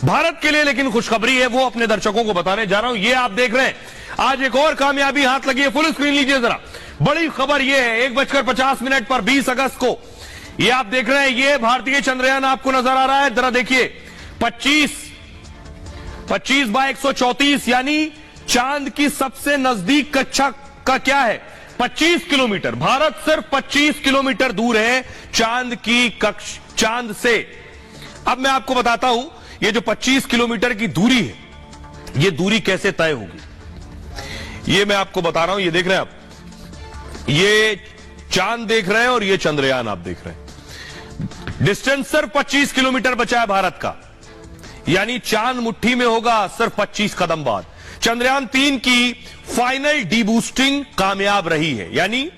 भारत के लिए लेकिन खुशखबरी है, वो अपने दर्शकों को बताने जा रहा हूं। ये आप देख रहे हैं, आज एक और कामयाबी हाथ लगी है। फुल स्क्रीन लीजिए जरा। बड़ी खबर ये है, 1:50 पर 20 अगस्त को ये आप देख रहे हैं, ये भारतीय चंद्रयान आपको नजर आ रहा है। जरा देखिए, 25 बाय 134 यानी चांद की सबसे नजदीक कक्षा का क्या है, 25 किलोमीटर। भारत सिर्फ 25 किलोमीटर दूर है चांद से। अब मैं आपको बताता हूं, ये जो 25 किलोमीटर की दूरी है, ये दूरी कैसे तय होगी, ये मैं आपको बता रहा हूं। ये देख रहे हैं आप, ये चांद देख रहे हैं और ये चंद्रयान आप देख रहे हैं। डिस्टेंस सिर्फ 25 किलोमीटर बचा है भारत का, यानी चांद मुट्ठी में होगा सिर्फ 25 कदम बाद। चंद्रयान 3 की फाइनल डीबूस्टिंग कामयाब रही है, यानी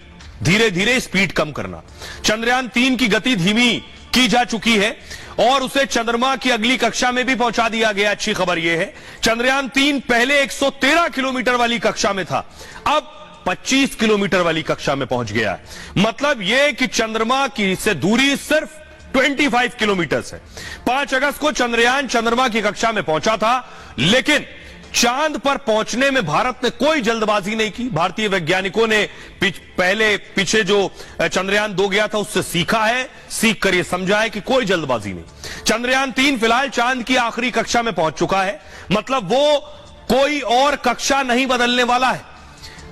धीरे धीरे स्पीड कम करना। चंद्रयान 3 की गति धीमी की जा चुकी है और उसे चंद्रमा की अगली कक्षा में भी पहुंचा दिया गया। अच्छी खबर यह है, चंद्रयान 3 पहले 113 किलोमीटर वाली कक्षा में था, अब 25 किलोमीटर वाली कक्षा में पहुंच गया है। मतलब यह कि चंद्रमा की से दूरी सिर्फ 25 किलोमीटर है। 5 अगस्त को चंद्रयान चंद्रमा की कक्षा में पहुंचा था, लेकिन चांद पर पहुंचने में भारत ने कोई जल्दबाजी नहीं की। भारतीय वैज्ञानिकों ने पीछे जो चंद्रयान 2 गया था उससे सीखा है, सीख कर यह समझा है कि कोई जल्दबाजी नहीं। चंद्रयान 3 फिलहाल चांद की आखिरी कक्षा में पहुंच चुका है, मतलब वो कोई और कक्षा नहीं बदलने वाला है,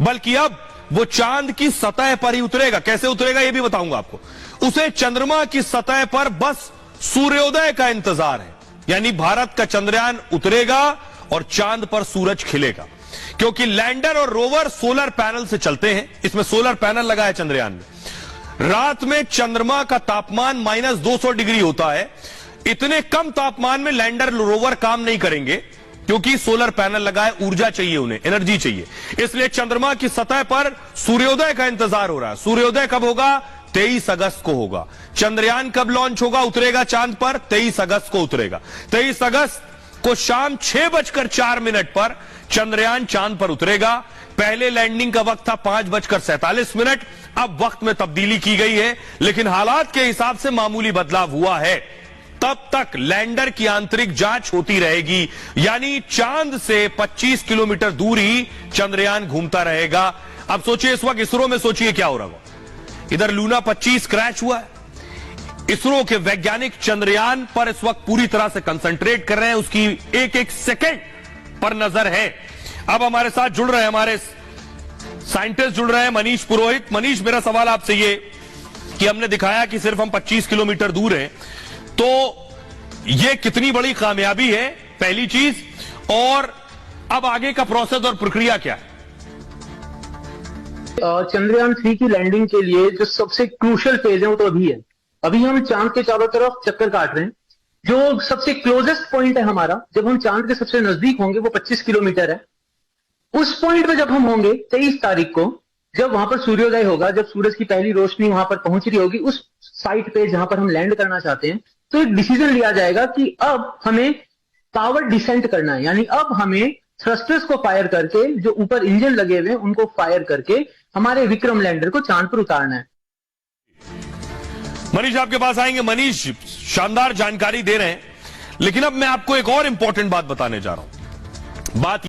बल्कि अब वो चांद की सतह पर ही उतरेगा। कैसे उतरेगा यह भी बताऊंगा आपको। उसे चंद्रमा की सतह पर बस सूर्योदय का इंतजार है, यानी भारत का चंद्रयान उतरेगा और चांद पर सूरज खिलेगा, क्योंकि लैंडर और रोवर सोलर पैनल से चलते हैं। इसमें सोलर पैनल लगा है चंद्रयान में। रात में चंद्रमा का तापमान -200 डिग्री होता है। इतने कम तापमान में लैंडर रोवर काम नहीं करेंगे, क्योंकि सोलर पैनल लगा है, ऊर्जा चाहिए उन्हें, एनर्जी चाहिए। इसलिए चंद्रमा की सतह पर सूर्योदय का इंतजार हो रहा है। सूर्योदय कब होगा? 23 अगस्त को होगा। चंद्रयान कब लॉन्च होगा, उतरेगा चांद पर? 23 अगस्त को उतरेगा। 23 अगस्त को शाम 6:04 पर चंद्रयान चांद पर उतरेगा। पहले लैंडिंग का वक्त था 5:47, अब वक्त में तब्दीली की गई है, लेकिन हालात के हिसाब से मामूली बदलाव हुआ है। तब तक लैंडर की आंतरिक जांच होती रहेगी, यानी चांद से 25 किलोमीटर दूर ही चंद्रयान घूमता रहेगा। अब सोचिए, इस वक्त इसरो में सोचिए क्या हो रहा है। इधर लूना 25 क्रैश हुआ है, इसरो के वैज्ञानिक चंद्रयान पर इस वक्त पूरी तरह से कंसंट्रेट कर रहे हैं, उसकी एक एक सेकंड पर नजर है। अब हमारे साथ जुड़ रहे हैं, हमारे साइंटिस्ट जुड़ रहे हैं, मनीष पुरोहित। मनीष, मेरा सवाल आपसे ये कि हमने दिखाया कि सिर्फ हम 25 किलोमीटर दूर हैं, तो ये कितनी बड़ी कामयाबी है, पहली चीज, और अब आगे का प्रोसेस और प्रक्रिया क्या है? चंद्रयान 3 की लैंडिंग के लिए जो सबसे क्रूशियल फेज है वो तो अभी है। अभी हम चांद के चारों तरफ चक्कर काट रहे हैं। जो सबसे क्लोजेस्ट पॉइंट है हमारा, जब हम चांद के सबसे नजदीक होंगे, वो 25 किलोमीटर है। उस पॉइंट पे जब हम होंगे 23 तारीख को, जब वहां पर सूर्योदय होगा, जब सूरज की पहली रोशनी वहां पर पहुंच रही होगी, उस साइट पे जहां पर हम लैंड करना चाहते हैं, तो एक डिसीजन लिया जाएगा कि अब हमें पावर डिसेंट करना है, यानी अब हमें थ्रस्टर्स को फायर करके, जो ऊपर इंजन लगे हुए हैं उनको फायर करके हमारे विक्रम लैंडर को चांद पर उतारना है। मनीष, आपके पास आएंगे। मनीष शानदार जानकारी दे रहे हैं, लेकिन अब मैं आपको एक और इंपॉर्टेंट बात बताने जा रहा हूं। बात